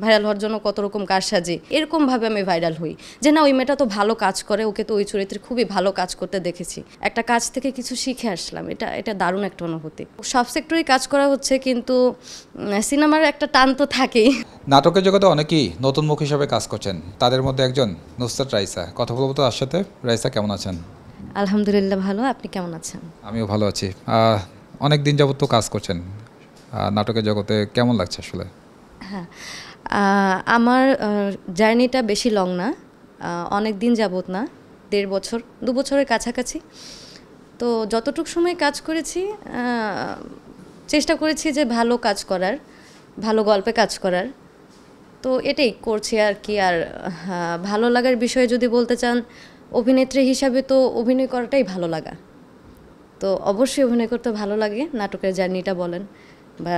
Viral হওয়ার জন্য কত রকম কারসাজি, এরকমভাবে আমি ভাইরাল হই যে না ওই মেয়েটা তো ভালো কাজ করে, ওকে তো ওই চরিত্রে খুবই ভালো কাজ করতে দেখেছি, একটা কাজ থেকে কিছু শিখে আসলাম। এটা দারুণ একটা অনুভূতি। সব সেক্টরেই কাজ করা হচ্ছে, কিন্তু সিনেমার একটা টান তো থাকেই। নাটকের জগতে অনেকেই নতুন মুখ হিসাবে কাজ করছেন, তাদের মধ্যে একজন নুসরাত রাইসা। কথা বলবো তো তার সাথে। রাইসা, কেমন আছেন? আলহামদুলিল্লাহ ভালো, আপনি কেমন আছেন? আমিও ভালো আছি। অনেক দিন যাবত তো কাজ করছেন নাটকের জগতে, কেমন লাগছে আসলে? হ্যাঁ, আমার জার্নিটা বেশি লং না, অনেক দিন যাবত না, 1.5 বছর 2 বছরের কাছাকাছি। তো যতটুকু সময় কাজ করেছি, চেষ্টা করেছি যে ভালো কাজ করার, ভালো গল্পে কাজ করার। তো এটাই করছি আর কি। আর ভালো লাগার বিষয়ে যদি বলতে চান, অভিনেত্রী হিসাবে তো অভিনয় করাটাই ভালো লাগা। তো অবশ্যই অভিনয় করতে ভালো লাগে। নাটকের জার্নিটা বলেন বা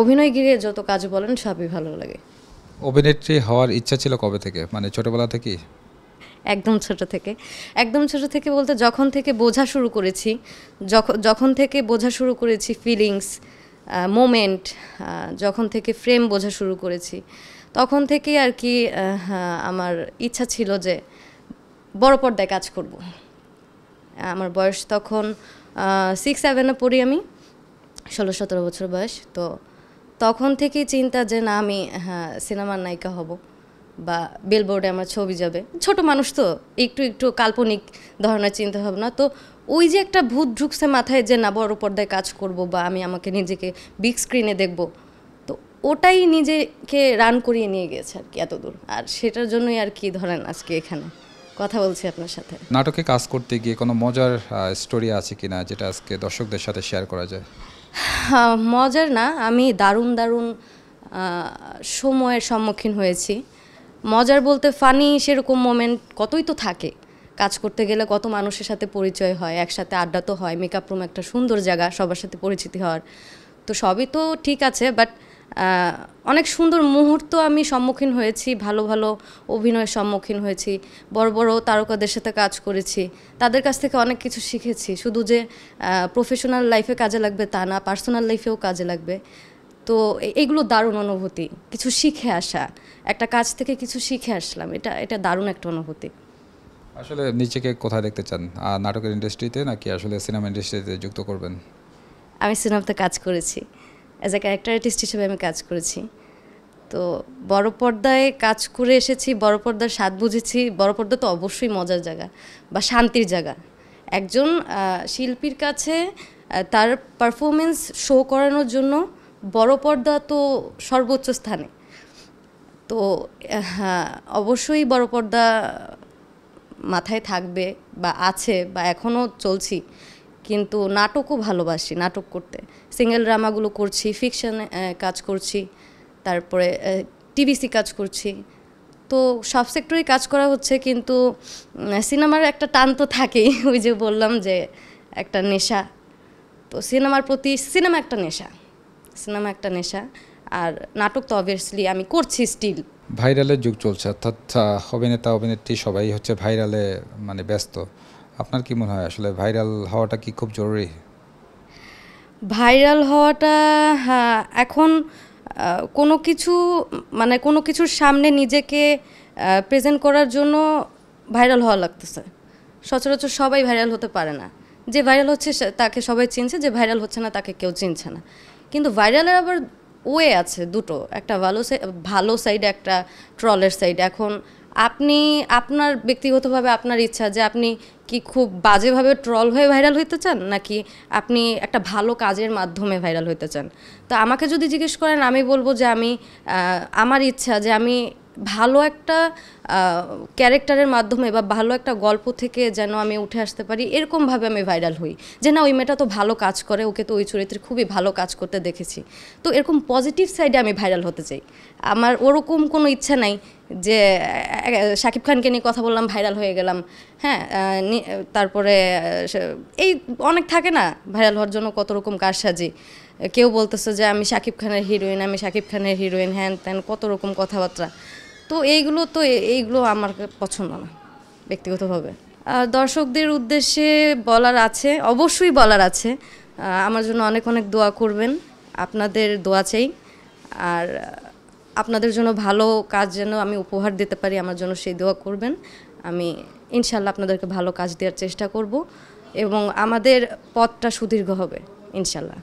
অভিনয় গিয়ে যত কাজ বলেন সবই ভালো লাগে। অভিনেত্রী হওয়ার ইচ্ছা ছিল কবে থেকে, মানে ছোটবেলা থেকেই? একদম ছোট থেকে, একদম ছোট থেকে বলতে যখন থেকে বোঝা শুরু করেছি, যখন থেকে বোঝা শুরু করেছি ফিলিংস, মোমেন্ট, যখন থেকে ফ্রেম বোঝা শুরু করেছি, তখন থেকেই আর কি আমার ইচ্ছা ছিল যে বড় পর্দায় কাজ করব। আমার বয়স তখন 6-7-এ পড়ি আমি, 16-17 বছর বয়স। তো তখন থেকেই চিন্তা যে না আমি সিনেমার নায়িকা হব বা বিলবোর্ডে আমার ছবি যাবে। ছোট মানুষ তো একটু একটু কাল্পনিক ধরনের চিন্তা ভাবনা। তো ওই যে একটা ভূত ঢুকছে মাথায় যে না বড় পর্দায় কাজ করব বা আমি আমাকে নিজেকে বিগ স্ক্রিনে দেখব, তো ওটাই নিজেকে রান করিয়ে নিয়ে গেছে আর কি এত দূর। আর সেটার জন্যই আর কি ধরেন আজকে এখানে কথা বলছি আপনার সাথে। নাটকে কাজ করতে গিয়ে কোনো মজার স্টোরি আছে কিনা যেটা আজকে দর্শকদের সাথে শেয়ার করা যায়? মজার না, আমি দারুণ দারুণ সময়ের সম্মুখীন হয়েছি। মজার বলতে ফানি সেরকম মোমেন্ট কতই তো থাকে। কাজ করতে গেলে কত মানুষের সাথে পরিচয় হয়, একসাথে আড্ডা তো হয়। মেকআপ রুম একটা সুন্দর জায়গা সবার সাথে পরিচিতি হওয়ার, তো সবই তো ঠিক আছে। বাট অনেক সুন্দর মুহূর্ত আমি সম্মুখীন হয়েছি, ভালো ভালো অভিনয়ের সম্মুখীন হয়েছি, বড় বড় তারকাদের সাথে কাজ করেছি, তাদের কাছ থেকে অনেক কিছু শিখেছি। শুধু যে প্রফেশনাল লাইফে কাজে লাগবে তা না, পার্সোনাল লাইফেও কাজে লাগবে। তো এইগুলো দারুণ অনুভূতি, কিছু শিখে আসা, একটা কাজ থেকে কিছু শিখে আসলাম, এটা দারুণ একটা অনুভূতি। আসলে নিজেকে কোথায় দেখতে চান, নাটকের ইন্ডাস্ট্রিতে নাকি আসলে সিনেমা ইন্ডাস্ট্রিতে যুক্ত করবেন? আমি সিনেমাতে কাজ করেছি, অ্যাজ এ ক্যারেক্টার আর্টিস্ট হিসেবে আমি কাজ করেছি। তো বড় পর্দায় কাজ করে এসেছি, বড় পর্দার স্বাদ বুঝেছি। বড় পর্দা তো অবশ্যই মজার জায়গা বা শান্তির জায়গা। একজন শিল্পীর কাছে তার পারফরমেন্স শো করানোর জন্য বড় পর্দা তো সর্বোচ্চ স্থানে। তো হ্যাঁ, অবশ্যই বড় পর্দা মাথায় থাকবে বা আছে বা এখনও চলছি। কিন্তু নাটকও ভালোবাসি, নাটক করতে। সিঙ্গেল ড্রামাগুলো করছি, ফিকশনে কাজ করছি, তারপরে টিভিসি কাজ করছি। তো সব সেক্টরেই কাজ করা হচ্ছে, কিন্তু সিনেমার একটা টান তো থাকেই। ওই যে বললাম যে একটা নেশা, তো সিনেমার প্রতি সিনেমা একটা নেশা। আর নাটক তো অবভিয়াসলি আমি করছি স্টিল। ভাইরালের যুগ চলছে, অর্থাৎ অভিনেতা অভিনেত্রী সবাই হচ্ছে ভাইরালে মানে ব্যস্ত। আপনার কি মনে হয় আসলে ভাইরাল হওয়াটা কি খুব জরুরি? ভাইরাল হওয়াটা এখন কোনো কিছু মানে কোনো কিছুর সামনে নিজেকে প্রেজেন্ট করার জন্য ভাইরাল হওয়া লাগতেছে। সচরাচর সবাই ভাইরাল হতে পারে না। যে ভাইরাল হচ্ছে তাকে সবাই চিনছে, যে ভাইরাল হচ্ছে না তাকে কেউ চিনছে না। কিন্তু ভাইরালের আবার ওয়ে আছে দুটো, একটা ভালো সাইড, একটা ট্রলের সাইড। এখন আপনি আপনার ব্যক্তিগতভাবে আপনার ইচ্ছা যে আপনি কি খুব বাজেভাবে ট্রল হয়ে ভাইরাল হইতে চান, নাকি আপনি একটা ভালো কাজের মাধ্যমে ভাইরাল হইতে চান। তো আমাকে যদি জিজ্ঞেস করেন, আমি বলবো যে আমি আমার ইচ্ছা যে আমি ভালো একটা ক্যারেক্টারের মাধ্যমে বা ভালো একটা গল্প থেকে যেন আমি উঠে আসতে পারি, এরকমভাবে আমি ভাইরাল হই। যে না ওই মেয়েটা তো ভালো কাজ করে, ওকে তো ওই চরিত্রে খুবই ভালো কাজ করতে দেখেছি। তো এরকম পজিটিভ সাইডে আমি ভাইরাল হতে চাই। আমার ওরকম কোনো ইচ্ছা নাই যে শাকিব খানকে নিয়ে কথা বললাম ভাইরাল হয়ে গেলাম। হ্যাঁ, তারপরে এই অনেক থাকে না ভাইরাল হওয়ার জন্য কত রকম কারসাজি। কেউ বলতেছে যে আমি শাকিব খানের হিরোইন, হ্যান ত্যান কত রকম কথাবার্তা। তো এইগুলো আমার পছন্দ না ব্যক্তিগতভাবে। দর্শকদের উদ্দেশ্যে বলার আছে, অবশ্যই বলার আছে, আমার জন্য অনেক অনেক দোয়া করবেন, আপনাদের দোয়া চাই। আর আপনাদের জন্য ভালো কাজ যেন আমি উপহার দিতে পারি, আমার জন্য সেই দোয়া করবেন। আমি ইনশাল্লাহ আপনাদেরকে ভালো কাজ দেওয়ার চেষ্টা করব এবং আমাদের পথটা সুদীর্ঘ হবে ইনশাল্লাহ।